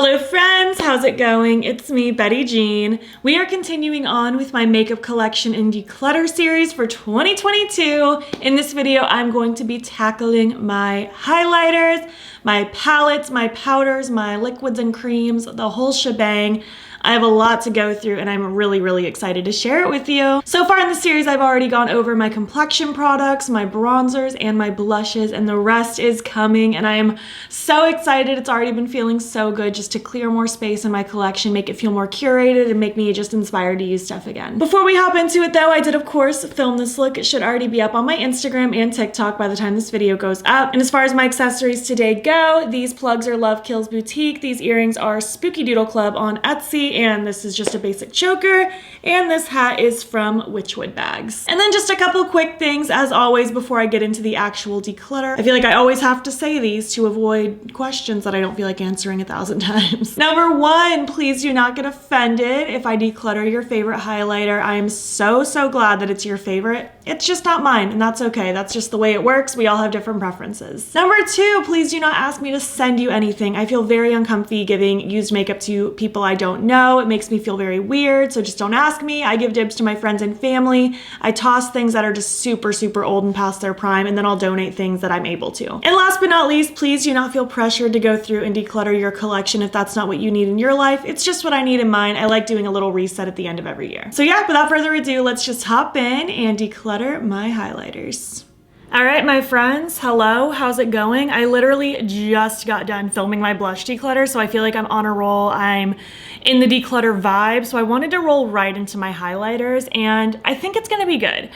Hello friends, how's it going? It's me, Betty Jean. We are continuing on with my makeup collection and declutter series for 2022. In this video, I'm going to be tackling my highlighters, my palettes, my powders, my liquids and creams, the whole shebang. I have a lot to go through and I'm really excited to share it with you. So far in the series, I've already gone over my complexion products, my bronzers, and my blushes, and the rest is coming, and I am so excited. It's already been feeling so good just to clear more space in my collection, make it feel more curated, and make me just inspired to use stuff again. Before we hop into it though, I did of course film this look. It should already be up on my Instagram and TikTok by the time this video goes up. And as far as my accessories today go, these plugs are Love Kills Boutique, these earrings are Spooky Doodle Club on Etsy, and this is just a basic choker, and this hat is from Witchwood Bags. And then just a couple quick things as always before I get into the actual declutter. I feel like I always have to say these to avoid questions that I don't feel like answering 1,000 times. Number one, please do not get offended if I declutter your favorite highlighter. I am so glad that it's your favorite. It's just not mine, and that's okay. That's just the way it works. We all have different preferences. Number two, please do not ask me to send you anything. I feel very uncomfy giving used makeup to people I don't know. It makes me feel very weird, so just don't ask me. I give dibs to my friends and family. I toss things that are just super old and past their prime, and then I'll donate things that I'm able to. And last but not least, please do not feel pressured to go through and declutter your collection if that's not what you need in your life. It's just what I need in mine. I like doing a little reset at the end of every year. So yeah, without further ado, let's just hop in and declutter my highlighters. All right, my friends, hello, how's it going? I literally just got done filming my blush declutter, so I feel like I'm on a roll. I'm in the declutter vibe, so I wanted to roll right into my highlighters, and I think it's gonna be good.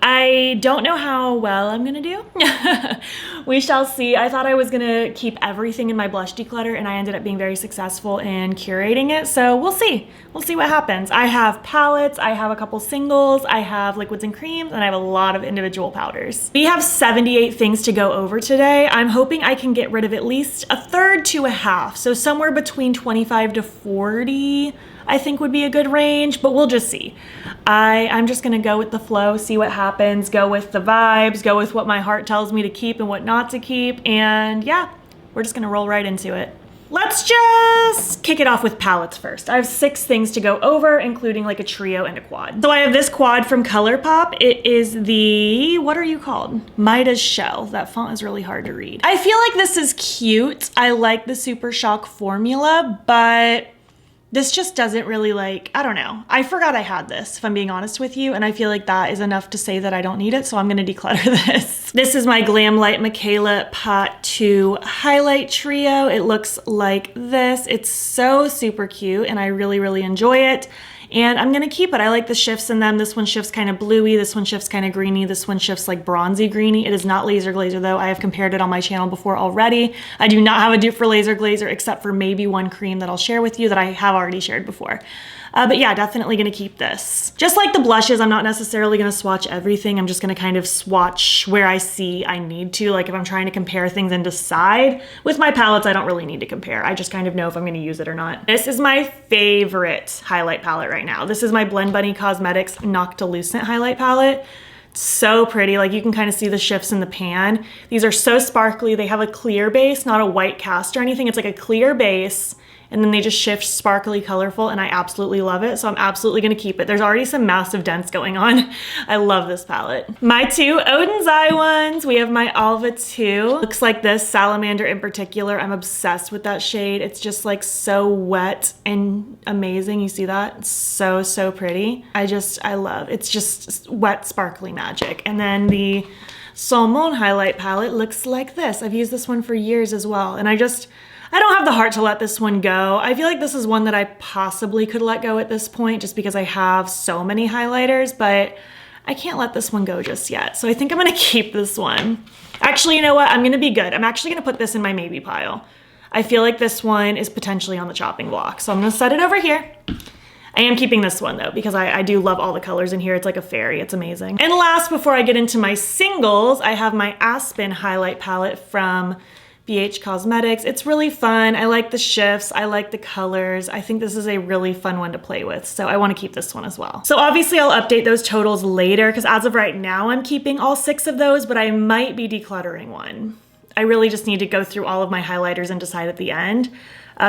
I don't know how well I'm gonna do. We shall see. I thought I was gonna keep everything in my blush declutter, and I ended up being very successful in curating it, so we'll see. We'll see what happens. I have palettes, I have a couple singles, I have liquids and creams, and I have a lot of individual powders. We have 78 things to go over today. I'm hoping I can get rid of at least a third to a half, so somewhere between 25 to 40 I think would be a good range, but we'll just see. I'm just gonna go with the flow, see what happens, go with the vibes, go with what my heart tells me to keep and what not to keep, and yeah, we're just gonna roll right into it. Let's just kick it off with palettes first. I have 6 things to go over, including like a trio and a quad. So I have this quad from Colourpop. It is the, what are you called? Midas Shell. That font is really hard to read. I feel like this is cute. I like the Super Shock formula, but this just doesn't really I don't know. I forgot I had this, if I'm being honest with you, and I feel like that is enough to say that I don't need it, so I'm gonna declutter this. This is my Glam Light Michaela Pot 2 Highlight Trio. It looks like this. It's so super cute, and I really enjoy it. And I'm gonna keep it. I like the shifts in them. This one shifts kind of bluey, this one shifts kind of greeny, this one shifts like bronzy greeny. It is not laser glazer though. I have compared it on my channel before already. I do not have a dupe for laser glazer except for maybe one cream that I'll share with you that I have already shared before. But yeah, definitely gonna keep this. Just like the blushes, I'm not necessarily gonna swatch everything. I'm just gonna kind of swatch where I see I need to. Like if I'm trying to compare things and decide. With my palettes, I don't really need to compare. I just kind of know if I'm gonna use it or not. This is my favorite highlight palette right now. This is my Blend Bunny Cosmetics Noctilucent highlight palette. So pretty, like you can kind of see the shifts in the pan. These are so sparkly. They have a clear base, not a white cast or anything. It's like a clear base, and then they just shift sparkly colorful, and I absolutely love it, so I'm absolutely gonna keep it. There's already some massive dents going on. I love this palette. My 2 Odin's Eye ones. We have my Alva 2. Looks like this, Salamander in particular. I'm obsessed with that shade. It's just like so wet and amazing. You see that? It's so pretty. I love, it's just wet sparkly magic. And then the Salmon highlight palette looks like this. I've used this one for years as well, and I don't have the heart to let this one go. I feel like this is one that I possibly could let go at this point just because I have so many highlighters, but I can't let this one go just yet. So I think I'm gonna keep this one. Actually, you know what? I'm gonna be good. I'm actually gonna put this in my maybe pile. I feel like this one is potentially on the chopping block, so I'm gonna set it over here. I am keeping this one though, because I do love all the colors in here. It's like a fairy, it's amazing. And last, before I get into my singles, I have my Aspen highlight palette from BH Cosmetics. It's really fun. I like the shifts. I like the colors. I think this is a really fun one to play with. So I want to keep this one as well. So obviously I'll update those totals later because as of right now, I'm keeping all 6 of those, but I might be decluttering one. I really just need to go through all of my highlighters and decide at the end.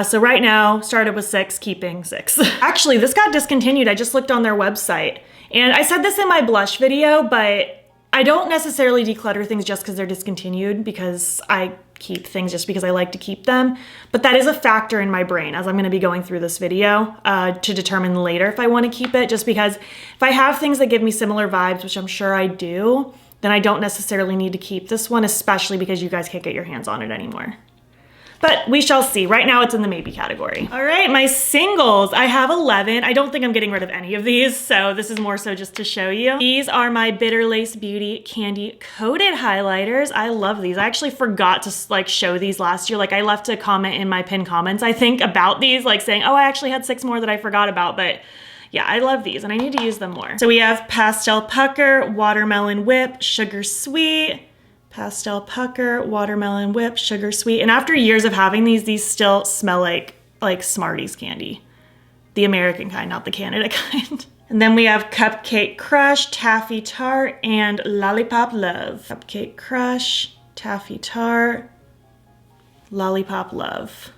So right now, started with 6, keeping 6. Actually, this got discontinued. I just looked on their website. And I said this in my blush video, but I don't necessarily declutter things just because they're discontinued, because I keep things just because I like to keep them. But that is a factor in my brain as I'm going to be going through this video to determine later if I want to keep it, just because if I have things that give me similar vibes, which I'm sure I do, then I don't necessarily need to keep this one, especially because you guys can't get your hands on it anymore. But we shall see. Right now it's in the maybe category. All right, my singles. I have 11. I don't think I'm getting rid of any of these, so this is more so just to show you. These are my Bitter Lace Beauty Candy Coated Highlighters. I love these. I actually forgot to like show these last year. Like I left a comment in my pinned comments, I think, about these, like saying, oh, I actually had 6 more that I forgot about, but yeah, I love these and I need to use them more. So we have Pastel Pucker, Watermelon Whip, Sugar Sweet, Pastel Pucker, Watermelon Whip, Sugar Sweet. And after years of having these still smell like Smarties candy. The American kind, not the Canada kind. And then we have Cupcake Crush, Taffy Tart, and Lollipop Love. Cupcake Crush, Taffy Tart, Lollipop Love.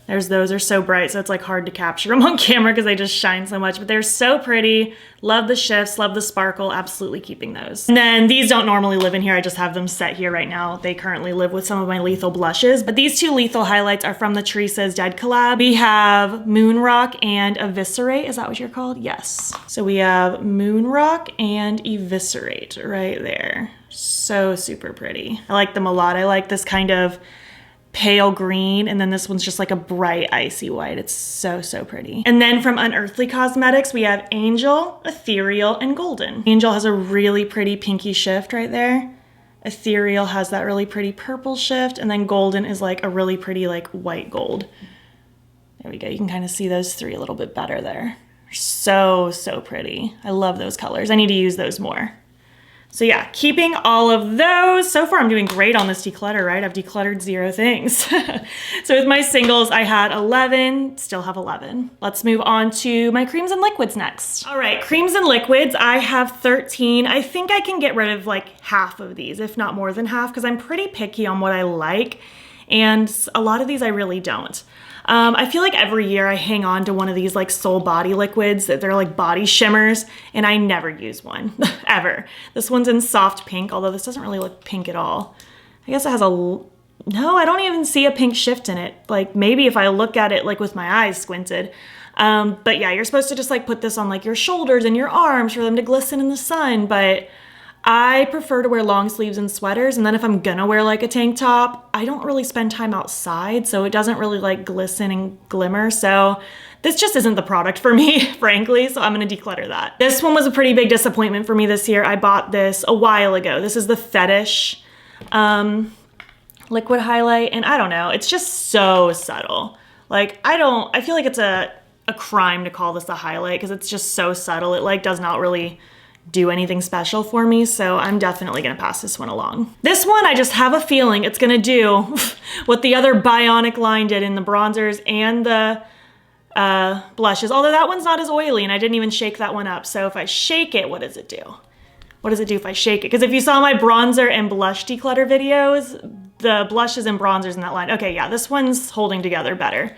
Those are so bright, so it's like hard to capture them on camera because they just shine so much, but they're so pretty. Love the shifts, love the sparkle, absolutely keeping those. And then these don't normally live in here, I just have them set here right now. They currently live with some of my Lethal blushes, but these 2 Lethal highlights are from the Teresa's Dead collab. We have Moon Rock and Eviscerate, is that what you're called? Yes. So we have Moon Rock and Eviscerate right there. So super pretty. I like them a lot. I like this kind of pale green, and then this one's just like a bright icy white. It's so, so pretty. And then from Unearthly Cosmetics, we have Angel, Ethereal, and Golden. Angel has a really pretty pinky shift right there. Ethereal has that really pretty purple shift, and then Golden is like a really pretty like white gold. There we go. You can kind of see those 3 a little bit better there. So, so pretty. I love those colors. I need to use those more. So yeah, keeping all of those. So far I'm doing great on this declutter, right? I've decluttered 0 things. So with my singles, I had 11, still have 11. Let's move on to my creams and liquids next. All right, creams and liquids, I have 13. I think I can get rid of like half of these, if not more than half, because I'm pretty picky on what I like. And a lot of these I really don't. I feel like every year I hang on to one of these like Soul Body liquids that they're like body shimmers, and I never use one, ever. This one's in soft pink, although this doesn't really look pink at all. I guess it has no, I don't even see a pink shift in it. Like maybe if I look at it like with my eyes squinted. But yeah, you're supposed to just like put this on like your shoulders and your arms for them to glisten in the sun, but I prefer to wear long sleeves and sweaters, and then if I'm gonna wear like a tank top, I don't really spend time outside, so it doesn't really like glisten and glimmer, so this just isn't the product for me, frankly, so I'm gonna declutter that. This one was a pretty big disappointment for me this year. I bought this a while ago. This is the Fetish liquid highlight, and I don't know, it's just so subtle. Like, I feel like it's a crime to call this a highlight because it's just so subtle. It like does not really do anything special for me, so I'm definitely gonna pass this one along. This one, I just have a feeling it's gonna do what the other Bionic line did in the bronzers and the blushes, although that one's not as oily and I didn't even shake that one up. So if I shake it, what does it do? What does it do if I shake it? Because if you saw my bronzer and blush declutter videos, the blushes and bronzers in that line, okay, yeah, this one's holding together better.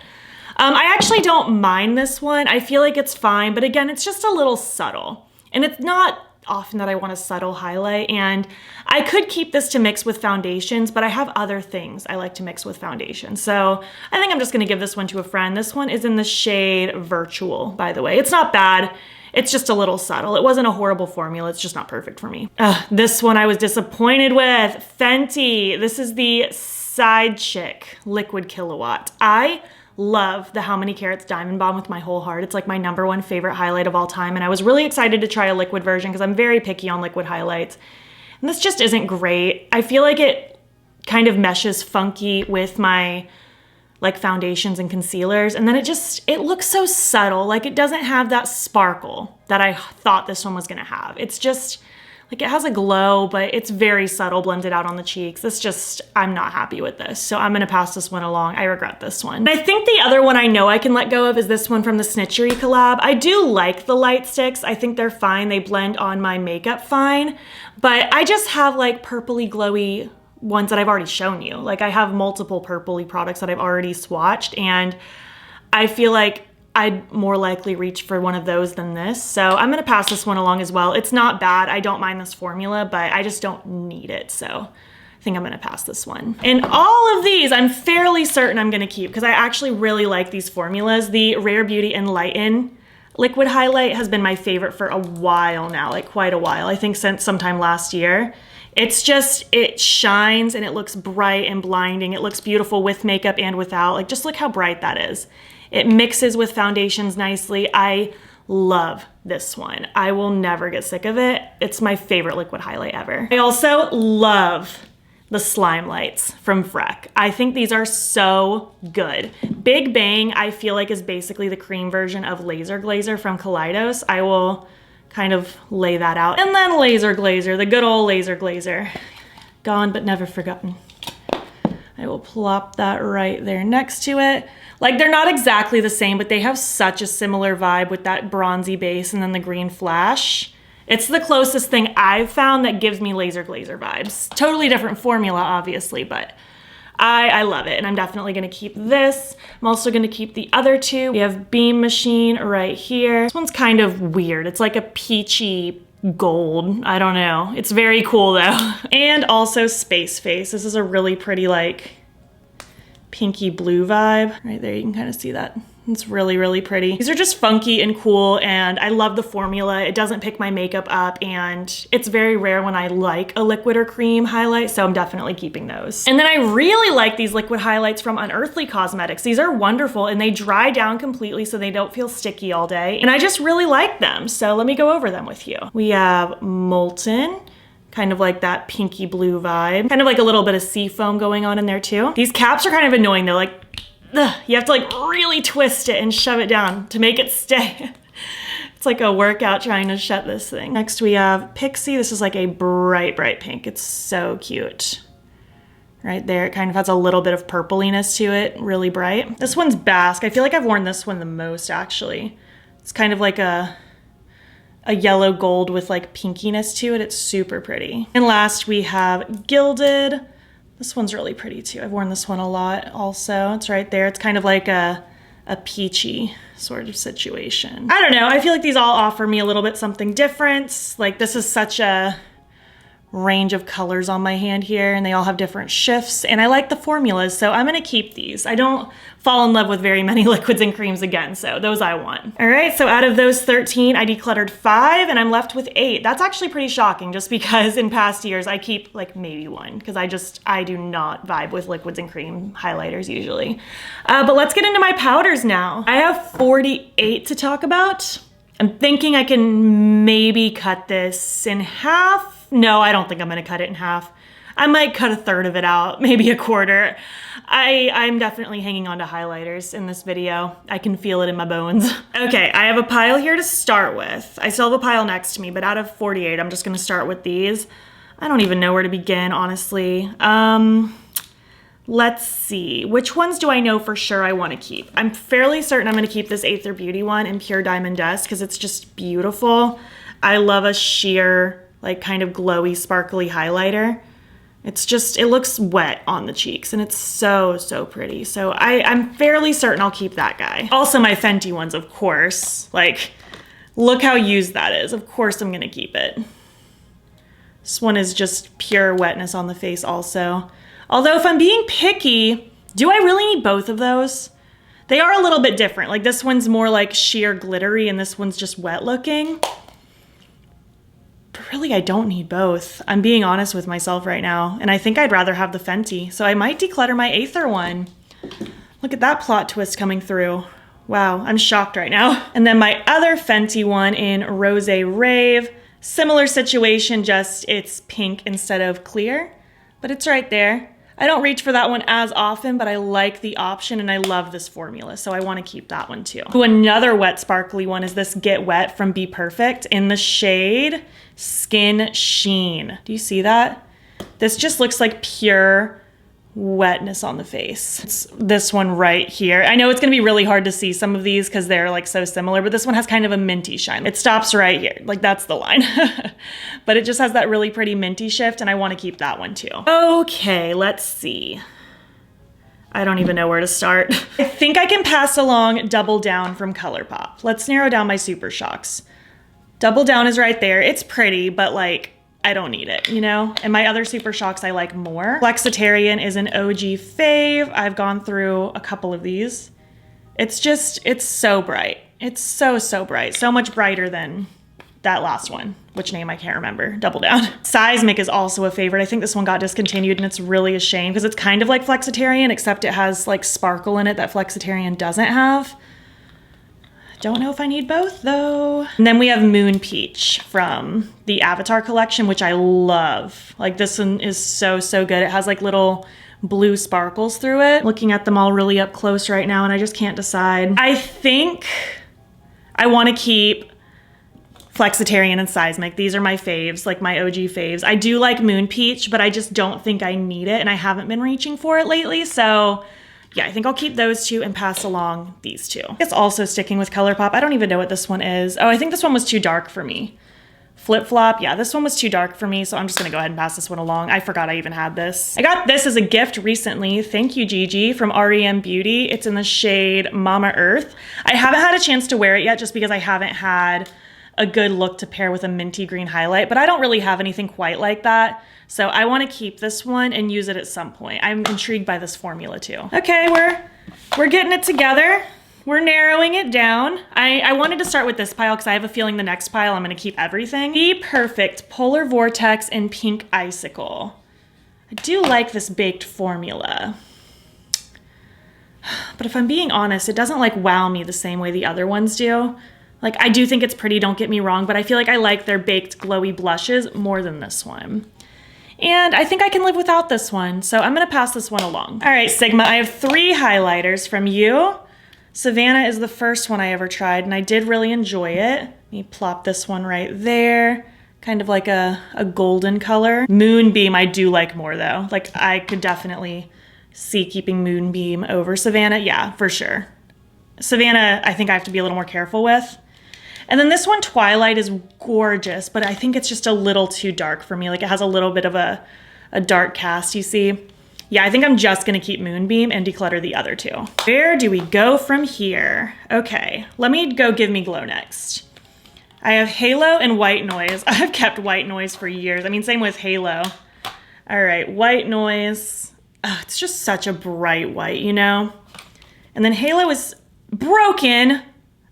I actually don't mind this one. I feel like it's fine, but again, it's just a little subtle. And it's not often that I want a subtle highlight, and I could keep this to mix with foundations, but I have other things I like to mix with foundation. So I think I'm just gonna give this one to a friend. This one is in the shade Virtual, by the way. It's not bad, it's just a little subtle. It wasn't a horrible formula, it's just not perfect for me. This one I was disappointed with, Fenty. This is the Side Chick Liquid Kilowatt. I love the How Many Carats Diamond Bomb with my whole heart. It's like my #1 favorite highlight of all time, and I was really excited to try a liquid version because I'm very picky on liquid highlights. And this just isn't great. I feel like it kind of meshes funky with my like foundations and concealers, and then it looks so subtle. Like it doesn't have that sparkle that I thought this one was gonna have. It's just like it has a glow, but it's very subtle blended out on the cheeks. I'm not happy with this. So I'm gonna pass this one along. I regret this one. And I think the other one I know I can let go of is this one from the Snitchery collab. I do like the light sticks. I think they're fine. They blend on my makeup fine, but I just have like purpley glowy ones that I've already shown you. Like I have multiple purpley products that I've already swatched, and I feel like I'd more likely reach for one of those than this. So I'm gonna pass this one along as well. It's not bad. I don't mind this formula, but I just don't need it. So I think I'm gonna pass this one. And all of these, I'm fairly certain I'm gonna keep because I actually really like these formulas. The Rare Beauty Enlighten liquid highlight has been my favorite for a while now, like quite a while. I think since sometime last year. It's just, it shines and it looks bright and blinding. It looks beautiful with makeup and without. Like just look how bright that is. It mixes with foundations nicely. I love this one. I will never get sick of it. It's my favorite liquid highlight ever. I also love the slime lights from Freck. I think these are so good. Big Bang, I feel like is basically the cream version of Laser Glazer from Kaleidos. I will kind of lay that out. And then Laser Glazer, the good old Laser Glazer. Gone but never forgotten. I will plop that right there next to it. Like they're not exactly the same, but they have such a similar vibe with that bronzy base and then the green flash. It's the closest thing I've found that gives me Laser Glazer vibes. Totally different formula, obviously, but I love it, and I'm definitely gonna keep this. I'm also gonna keep the other two. We have Beam Machine right here. This one's kind of weird. It's like a peachy gold. I don't know. It's very cool though. And also Space Face. This is a really pretty like pinky blue vibe. Right there, you can kind of see that. It's really, really pretty. These are just funky and cool, and I love the formula. It doesn't pick my makeup up, and it's very rare when I like a liquid or cream highlight, so I'm definitely keeping those. And then I really like these liquid highlights from Unearthly Cosmetics. These are wonderful, and they dry down completely so they don't feel sticky all day, and I just really like them, so let me go over them with you. We have Molten, kind of like that pinky blue vibe, kind of like a little bit of sea foam going on in there too. These caps are kind of annoying though, like you have to like really twist it and shove it down to make it stay. It's like a workout trying to shut this thing. Next we have Pixie. This is like a bright, bright pink. It's so cute. Right there, it kind of has a little bit of purpliness to it, really bright. This one's Basque. I feel like I've worn this one the most actually. It's kind of like a yellow gold with like pinkiness to it. It's super pretty. And last we have Gilded. This one's really pretty too. I've worn this one a lot also. It's right there. It's kind of like a peachy sort of situation. I don't know. I feel like these all offer me a little bit something different. Like this is such a range of colors on my hand here, and they all have different shifts, and I like the formulas, so I'm gonna keep these. I don't fall in love with very many liquids and creams again, so those I want. All right, so out of those 13, I decluttered 5 and I'm left with 8. That's actually pretty shocking just because in past years I keep like maybe 1 because I do not vibe with liquids and cream highlighters usually. But let's get into my powders now. I have 48 to talk about. I'm thinking I can maybe cut this in half. No, I don't think I'm gonna cut it in half. I might cut a third of it out, maybe a quarter. I'm definitely hanging on to highlighters in this video. I can feel it in my bones. Okay, I have a pile here to start with. I still have a pile next to me, but out of 48, I'm just gonna start with these. I don't even know where to begin, honestly. Let's see, which ones do I know for sure I wanna keep? I'm fairly certain I'm gonna keep this Aether Beauty one in Pure Diamond Dust because it's just beautiful. I love a sheer, like kind of glowy, sparkly highlighter. It's just, it looks wet on the cheeks and it's so, so pretty. So I'm fairly certain I'll keep that guy. Also my Fenty ones, of course. Like, look how used that is. Of course I'm gonna keep it. This one is just pure wetness on the face also. Although if I'm being picky, do I really need both of those? They are a little bit different. Like this one's more like sheer glittery and this one's just wet looking. But really, I don't need both. I'm being honest with myself right now, and I think I'd rather have the Fenty, so I might declutter my Aether one. Look at that plot twist coming through. Wow, I'm shocked right now. And then my other Fenty one in Rosé Rave. Similar situation, just it's pink instead of clear, but it's right there. I don't reach for that one as often, but I like the option and I love this formula, so I want to keep that one too. Ooh, another wet sparkly one is this Get Wet from Be Perfect in the shade Skin Sheen. Do you see that? This just looks like pure wetness on the face. It's this one right here. I know it's gonna be really hard to see some of these because they're like so similar, but this one has kind of a minty shine. It stops right here, like that's the line. But it just has that really pretty minty shift, and I wanna keep that one too. Okay, let's see. I don't even know where to start. I think I can pass along Double Down from Colourpop. Let's narrow down my Super Shocks. Double Down is right there. It's pretty, but like, I don't need it, you know? And my other Super Shocks I like more. Flexitarian is an OG fave. I've gone through a couple of these. It's just, it's so bright. It's so, so bright. So much brighter than that last one, which name I can't remember. Double Down. Seismic is also a favorite. I think this one got discontinued, and it's really a shame because it's kind of like Flexitarian, except it has like sparkle in it that Flexitarian doesn't have. Don't know if I need both though. And then we have Moon Peach from the Avatar collection, which I love. Like this one is so, so good. It has like little blue sparkles through it. Looking at them all really up close right now, and I just can't decide. I think I want to keep Flexitarian and Seismic. These are my faves, like my OG faves. I do like Moon Peach, but I just don't think I need it, and I haven't been reaching for it lately, so yeah, I think I'll keep those two and pass along these two. It's also sticking with Colourpop. I don't even know what this one is. Oh, I think this one was too dark for me. Flip Flop, yeah, this one was too dark for me, so I'm just gonna go ahead and pass this one along. I forgot I even had this. I got this as a gift recently. Thank you, Gigi, from REM Beauty. It's in the shade Mama Earth. I haven't had a chance to wear it yet just because I haven't had a good look to pair with a minty green highlight, but I don't really have anything quite like that. So I want to keep this one and use it at some point. I'm intrigued by this formula too. Okay, we're getting it together. We're narrowing it down. I wanted to start with this pile because I have a feeling the next pile I'm gonna keep everything. Be Perfect Polar Vortex and Pink Icicle. I do like this baked formula. But if I'm being honest, it doesn't like wow me the same way the other ones do. Like, I do think it's pretty, don't get me wrong, but I feel like I like their baked glowy blushes more than this one. And I think I can live without this one, so I'm gonna pass this one along. All right, Sigma, I have 3 highlighters from you. Savannah is the first one I ever tried, and I did really enjoy it. Let me plop this one right there. Kind of like a golden color. Moonbeam I do like more though. Like, I could definitely see keeping Moonbeam over Savannah. Yeah, for sure. Savannah, I think I have to be a little more careful with. And then this one, Twilight, is gorgeous, but I think it's just a little too dark for me. Like, it has a little bit of a dark cast, you see? Yeah, I think I'm just gonna keep Moonbeam and declutter the other two. Where do we go from here? Okay, let me go Give Me Glow next. I have Halo and White Noise. I've kept White Noise for years. I mean, same with Halo. All right, White Noise. Oh, it's just such a bright white, you know? And then Halo is broken.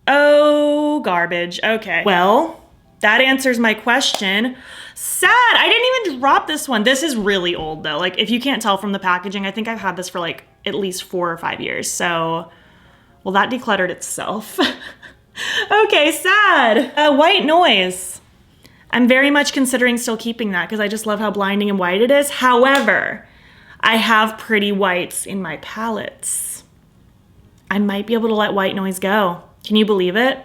Oh, garbage. Okay. Well, that answers my question. Sad. I didn't even drop this one. This is really old though. Like, if you can't tell from the packaging, I think I've had this for like at least 4 or 5 years. So, well, that decluttered itself. Okay, sad. White Noise. I'm very much considering still keeping that because I just love how blinding and white it is. However, I have pretty whites in my palettes. I might be able to let White Noise go. Can you believe it?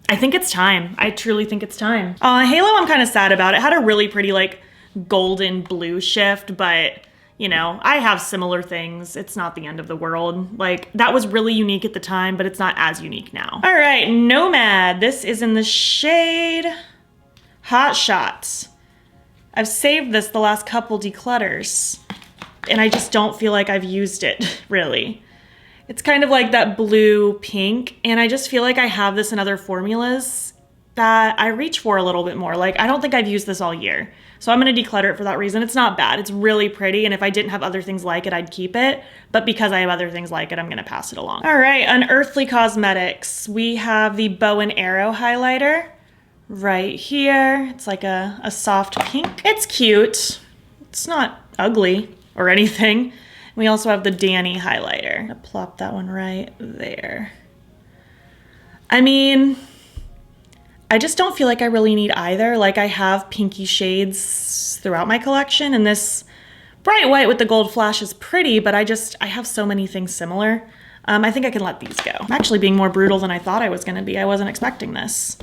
I think it's time. I truly think it's time. Halo, I'm kind of sad about. It had a really pretty like golden blue shift, but you know, I have similar things. It's not the end of the world. Like, that was really unique at the time, but it's not as unique now. All right, Nomad. This is in the shade Hot Shots. I've saved this the last couple declutters, and I just don't feel like I've used it, really. It's kind of like that blue pink, and I just feel like I have this in other formulas that I reach for a little bit more. Like, I don't think I've used this all year. So I'm gonna declutter it for that reason. It's not bad, it's really pretty, and if I didn't have other things like it, I'd keep it. But because I have other things like it, I'm gonna pass it along. All right, Unearthly Cosmetics. We have the Bow and Arrow highlighter right here. It's like a soft pink. It's cute. It's not ugly or anything. We also have the Danny highlighter. I'll plop that one right there. I mean, I just don't feel like I really need either. Like, I have pinky shades throughout my collection, and this bright white with the gold flash is pretty, but I have so many things similar. I think I can let these go. I'm actually being more brutal than I thought I was gonna be. I wasn't expecting this.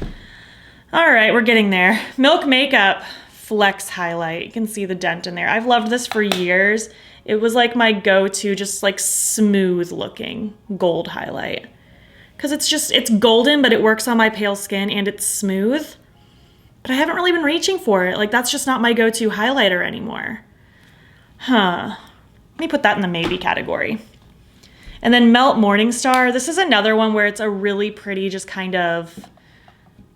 All right, we're getting there. Milk Makeup Flex Highlight. You can see the dent in there. I've loved this for years. It was like my go-to, just like smooth looking gold highlight. Because it's golden, but it works on my pale skin and it's smooth. But I haven't really been reaching for it. Like, that's just not my go-to highlighter anymore. Huh. Let me put that in the maybe category. And then Melt Morningstar. This is another one where it's a really pretty, just kind of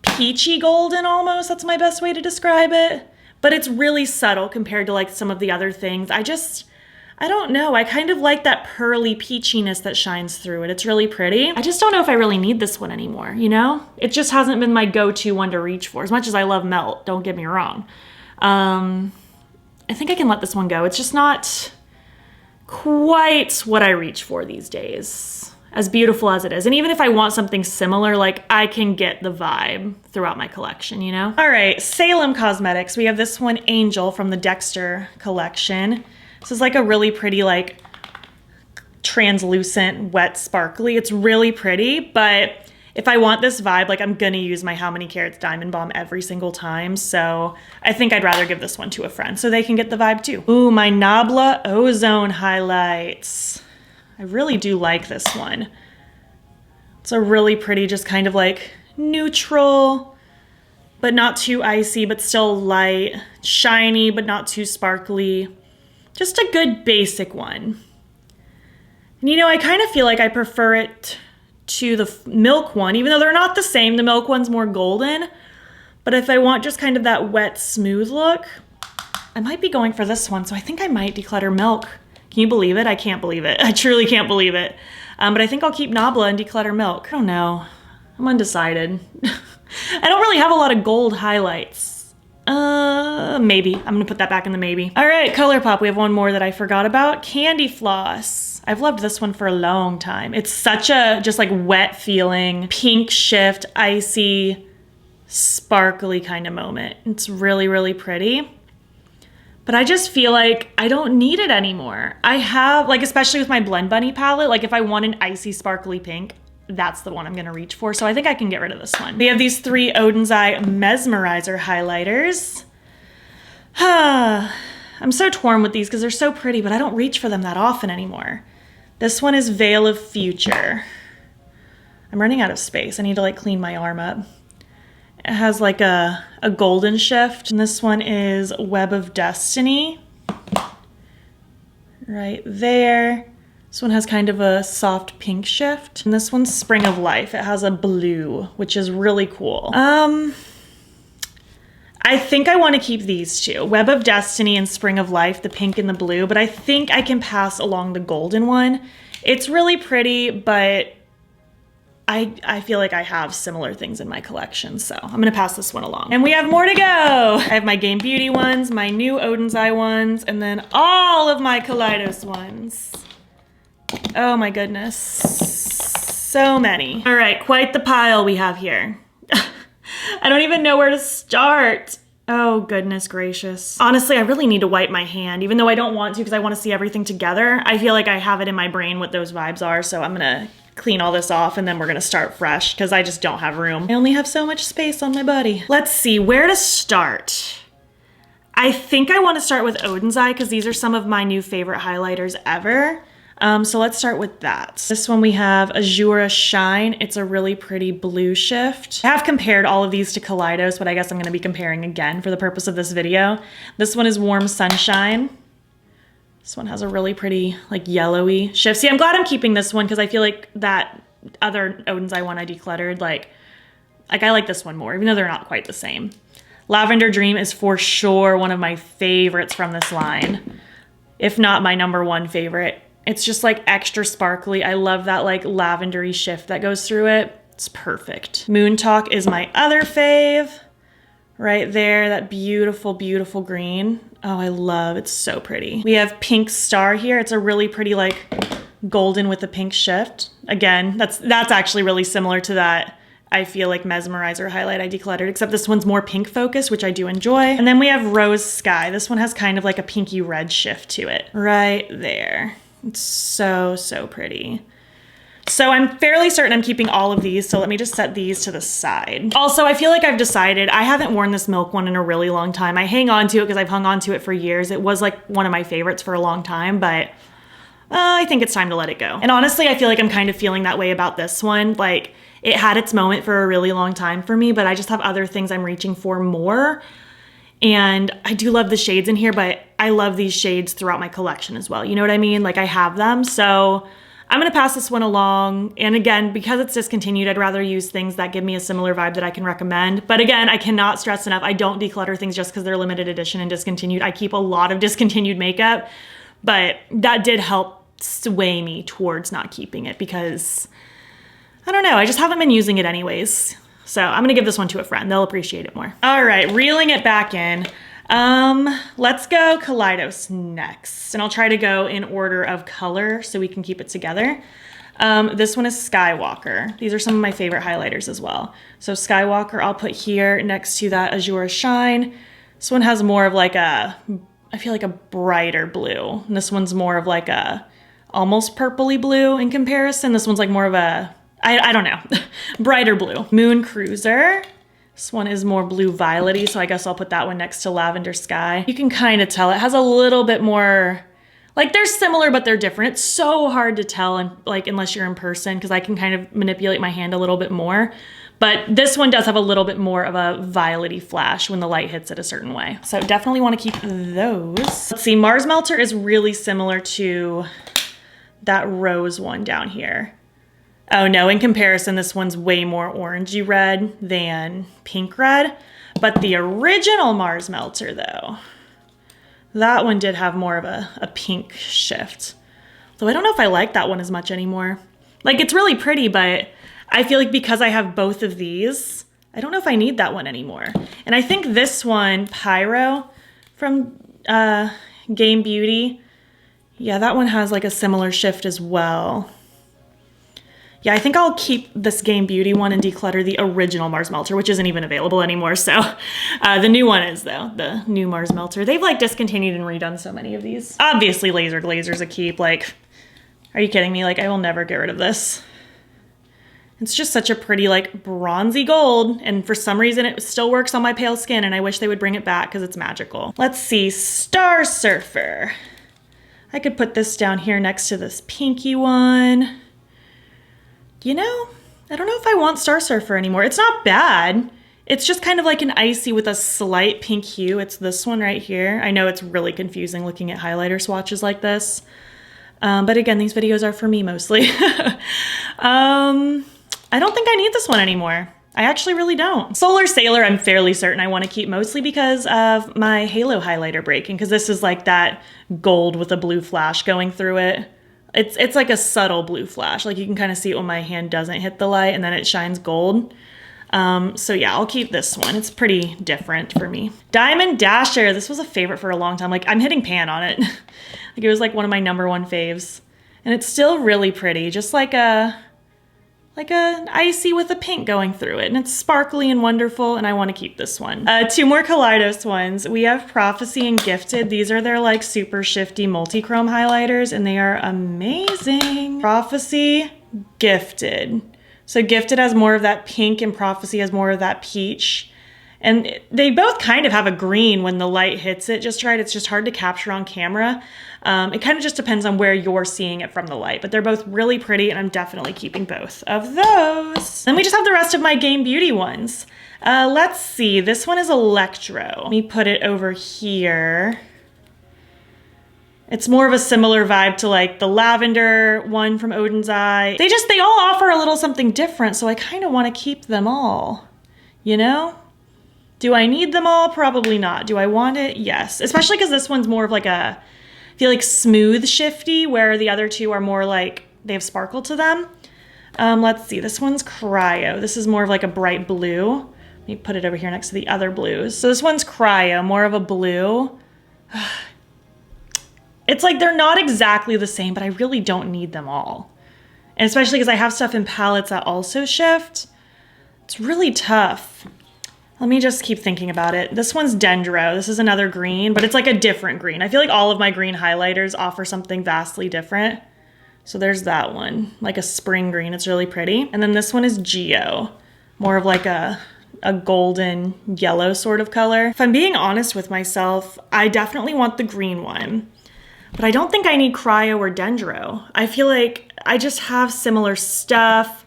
peachy golden almost. That's my best way to describe it. But it's really subtle compared to like some of the other things. I don't know. I kind of like that pearly peachiness that shines through it. It's really pretty. I just don't know if I really need this one anymore, you know? It just hasn't been my go-to one to reach for, as much as I love Melt, don't get me wrong. I think I can let this one go. It's just not quite what I reach for these days, as beautiful as it is. And even if I want something similar, like I can get the vibe throughout my collection, you know? All right, Salem Cosmetics. We have this one, Angel, from the Dexter collection. This is like a really pretty, like translucent, wet, sparkly. It's really pretty, but if I want this vibe, like I'm gonna use my How Many Carats Diamond Balm every single time. So I think I'd rather give this one to a friend so they can get the vibe too. Ooh, my Nabla Ozone highlights. I really do like this one. It's a really pretty, just kind of like neutral, but not too icy, but still light, shiny, but not too sparkly. Just a good basic one. And you know, I kind of feel like I prefer it to the Milk one, even though they're not the same. The Milk one's more golden. But if I want just kind of that wet, smooth look, I might be going for this one. So I think I might declutter Milk. Can you believe it? I can't believe it. I truly can't believe it. But I think I'll keep Nabla and declutter Milk. I don't know. I'm undecided. I don't really have a lot of gold highlights. Maybe. I'm gonna put that back in the maybe. All right, Colourpop. We have one more that I forgot about. Candy Floss. I've loved this one for a long time. It's such a just like wet feeling, pink shift, icy, sparkly kind of moment. It's really, really pretty. But I just feel like I don't need it anymore. I have, like, especially with my Blend Bunny palette, like if I want an icy, sparkly pink, that's the one I'm gonna reach for. So I think I can get rid of this one. We have these three Odin's Eye Mesmerizer highlighters. I'm so torn with these because they're so pretty, but I don't reach for them that often anymore. This one is Veil of Future. I'm running out of space. I need to like clean my arm up. It has like a golden shift. And this one is Web of Destiny. Right there. This one has kind of a soft pink shift. And this one's Spring of Life. It has a blue, which is really cool. I think I want to keep these two. Web of Destiny and Spring of Life, the pink and the blue, but I think I can pass along the golden one. It's really pretty, but I feel like I have similar things in my collection, so I'm gonna pass this one along. And we have more to go. I have my Game Beauty ones, my new Odin's Eye ones, and then all of my Kaleidos ones. Oh my goodness, so many. All right, quite the pile we have here. I don't even know where to start. Oh, goodness gracious. Honestly, I really need to wipe my hand, even though I don't want to because I want to see everything together. I feel like I have it in my brain what those vibes are, so I'm gonna clean all this off and then we're gonna start fresh because I just don't have room. I only have so much space on my body. Let's see, where to start? I think I want to start with Odin's Eye because these are some of my new favorite highlighters ever. So let's start with that. This one we have Azura Shine. It's a really pretty blue shift. I have compared all of these to Kaleidos, but I guess I'm gonna be comparing again for the purpose of this video. This one is Warm Sunshine. This one has a really pretty like yellowy shift. See, I'm glad I'm keeping this one because I feel like that other Odin's Eye one I decluttered, like I like this one more, even though they're not quite the same. Lavender Dream is for sure one of my favorites from this line, if not my #1 favorite. It's just like extra sparkly. I love that like lavendery shift that goes through it. It's perfect. Moon Talk is my other fave. Right there, that beautiful, beautiful green. Oh, I love, it's so pretty. We have Pink Star here. It's a really pretty like golden with a pink shift. Again, that's actually really similar to that, I feel like, Mesmerizer highlight I decluttered, except this one's more pink focused, which I do enjoy. And then we have Rose Sky. This one has kind of like a pinky red shift to it. Right there. It's so, so pretty. So I'm fairly certain I'm keeping all of these, so let me just set these to the side. Also, I feel like I've decided I haven't worn this milk one in a really long time. I hang on to it because I've hung on to it for years. It was like one of my favorites for a long time, but I think it's time to let it go. And honestly, I feel like I'm kind of feeling that way about this one. Like, it had its moment for a really long time for me, but I just have other things I'm reaching for more. And I do love the shades in here, but I love these shades throughout my collection as well. You know what I mean? Like, I have them, so I'm gonna pass this one along. And again, because it's discontinued, I'd rather use things that give me a similar vibe that I can recommend. But again, I cannot stress enough, I don't declutter things just because they're limited edition and discontinued. I keep a lot of discontinued makeup, but that did help sway me towards not keeping it because, I don't know, I just haven't been using it anyways. So I'm gonna give this one to a friend, they'll appreciate it more. All right, reeling it back in. Let's go Kaleidos next. And I'll try to go in order of color so we can keep it together. This one is Skywalker. These are some of my favorite highlighters as well. So Skywalker I'll put here next to that Azure Shine. This one has more of like a, I feel like a brighter blue. And this one's more of like a almost purpley blue in comparison. This one's like more of a, I don't know, brighter blue. Moon Cruiser. This one is more blue violet-y, so I guess I'll put that one next to Lavender Sky. You can kind of tell it has a little bit more, like they're similar, but they're different. It's so hard to tell, and like unless you're in person, because I can kind of manipulate my hand a little bit more. But this one does have a little bit more of a violet-y flash when the light hits it a certain way. So definitely want to keep those. Let's see, Mars Melter is really similar to that rose one down here. Oh no, in comparison, this one's way more orangey red than pink red. But the original Mars Melter though, that one did have more of a pink shift. Though I don't know if I like that one as much anymore. Like, it's really pretty, but I feel like because I have both of these, I don't know if I need that one anymore. And I think this one, Pyro from Game Beauty, yeah, that one has like a similar shift as well. Yeah, I think I'll keep this Game Beauty one and declutter the original Mars Melter, which isn't even available anymore. So the new one is though, the new Mars Melter. They've like discontinued and redone so many of these. Obviously laser glazer's a keep. Like, are you kidding me? Like, I will never get rid of this. It's just such a pretty like bronzy gold. And for some reason it still works on my pale skin, and I wish they would bring it back because it's magical. Let's see, Star Surfer. I could put this down here next to this pinky one. You know, I don't know if I want Star Surfer anymore. It's not bad. It's just kind of like an icy with a slight pink hue. It's this one right here. I know it's really confusing looking at highlighter swatches like this. But again, these videos are for me mostly. I don't think I need this one anymore. I actually really don't. Solar Sailor, I'm fairly certain I want to keep mostly because of my halo highlighter breaking, because this is like that gold with a blue flash going through it. It's like a subtle blue flash. Like, you can kind of see it when my hand doesn't hit the light and then it shines gold. So yeah, I'll keep this one. It's pretty different for me. Diamond Dasher. This was a favorite for a long time. Like, I'm hitting pan on it. Like, it was like one of my #1 faves. And it's still really pretty. Just like a icy with a pink going through it, and it's sparkly and wonderful, and I want to keep this one. 2 more Kaleidos ones. We have Prophecy and Gifted. These are their like super shifty multi-chrome highlighters, and they are amazing. Prophecy, Gifted. So Gifted has more of that pink and Prophecy has more of that peach. And they both kind of have a green when the light hits it just right. It's just hard to capture on camera. It kind of just depends on where you're seeing it from the light, but they're both really pretty, and I'm definitely keeping both of those. Then we just have the rest of my Game Beauty ones. Let's see, this one is Electro. Let me put it over here. It's more of a similar vibe to like the lavender one from Odin's Eye. They all offer a little something different, so I kind of want to keep them all, you know? Do I need them all? Probably not. Do I want it? Yes. Especially because this one's more of like a, I feel like smooth shifty, where the other two are more like, they have sparkle to them. Let's see, this one's Cryo. This is more of like a bright blue. Let me put it over here next to the other blues. So this one's Cryo, more of a blue. It's like they're not exactly the same, but I really don't need them all. And especially because I have stuff in palettes that also shift. It's really tough. Let me just keep thinking about it. This one's Dendro. This is another green, but it's like a different green. I feel like all of my green highlighters offer something vastly different. So there's that one, like a spring green. It's really pretty. And then this one is Geo, more of like a golden yellow sort of color. If I'm being honest with myself, I definitely want the green one, but I don't think I need Cryo or Dendro. I feel like I just have similar stuff.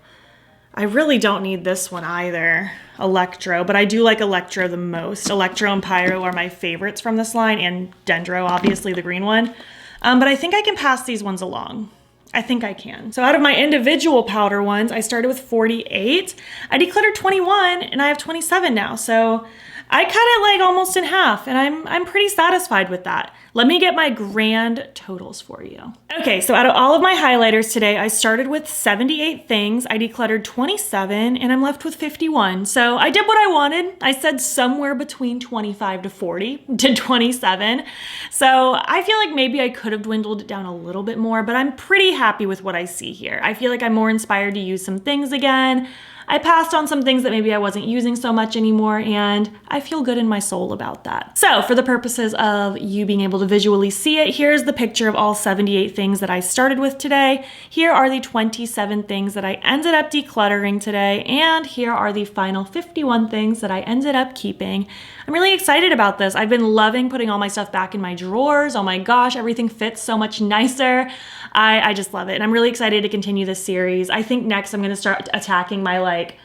I really don't need this one either, Electro, but I do like Electro the most. Electro and Pyro are my favorites from this line, and Dendro, obviously the green one. But I think I can pass these ones along. I think I can. So out of my individual powder ones, I started with 48. I decluttered 21 and I have 27 now. So I cut it like almost in half, and I'm pretty satisfied with that. Let me get my grand totals for you. Okay, so out of all of my highlighters today, I started with 78 things. I decluttered 27 and I'm left with 51. So I did what I wanted. I said somewhere between 25 to 40 to 27. So I feel like maybe I could have dwindled it down a little bit more, but I'm pretty happy with what I see here. I feel like I'm more inspired to use some things again. I passed on some things that maybe I wasn't using so much anymore, and I feel good in my soul about that. So for the purposes of you being able to visually see it, here's the picture of all 78 things that I started with today. Here are the 27 things that I ended up decluttering today, and here are the final 51 things that I ended up keeping. I'm really excited about this. I've been loving putting all my stuff back in my drawers. Oh my gosh, everything fits so much nicer. I just love it. And I'm really excited to continue this series. I think next I'm gonna start attacking my like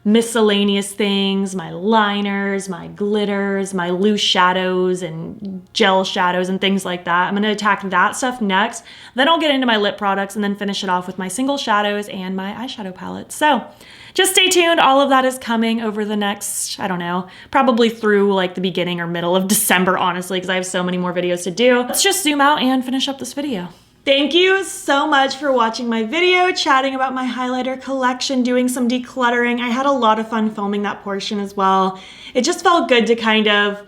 miscellaneous things, my liners, my glitters, my loose shadows and gel shadows and things like that. I'm gonna attack that stuff next. Then I'll get into my lip products and then finish it off with my single shadows and my eyeshadow palette. So just stay tuned. All of that is coming over the next, I don't know, probably through like the beginning or middle of December, honestly, because I have so many more videos to do. Let's just zoom out and finish up this video. Thank you so much for watching my video, chatting about my highlighter collection, doing some decluttering. I had a lot of fun filming that portion as well. It just felt good to kind of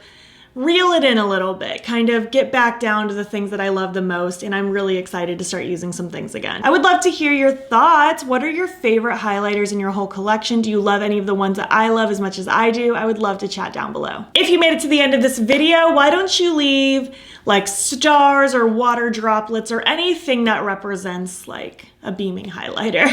reel it in a little bit, kind of get back down to the things that I love the most, and I'm really excited to start using some things again. I would love to hear your thoughts. What are your favorite highlighters in your whole collection? Do you love any of the ones that I love as much as I do? I would love to chat down below. If you made it to the end of this video, why don't you leave like stars or water droplets or anything that represents like a beaming highlighter.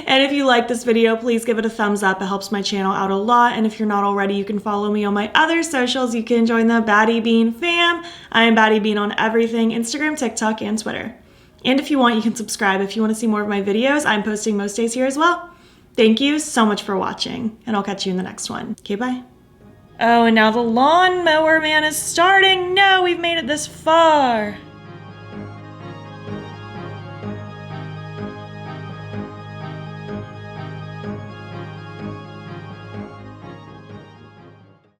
And if you like this video, please give it a thumbs up. It helps my channel out a lot. And if you're not already, you can follow me on my other socials. You can join the battybean fam. I am battybean on everything, Instagram, TikTok, and Twitter. And if you want, you can subscribe if you want to see more of my videos. I'm posting most days here as well. Thank you so much for watching, and I'll catch you in the next one. Okay, bye. Oh, and now the lawnmower man is starting. No, we've made it this far.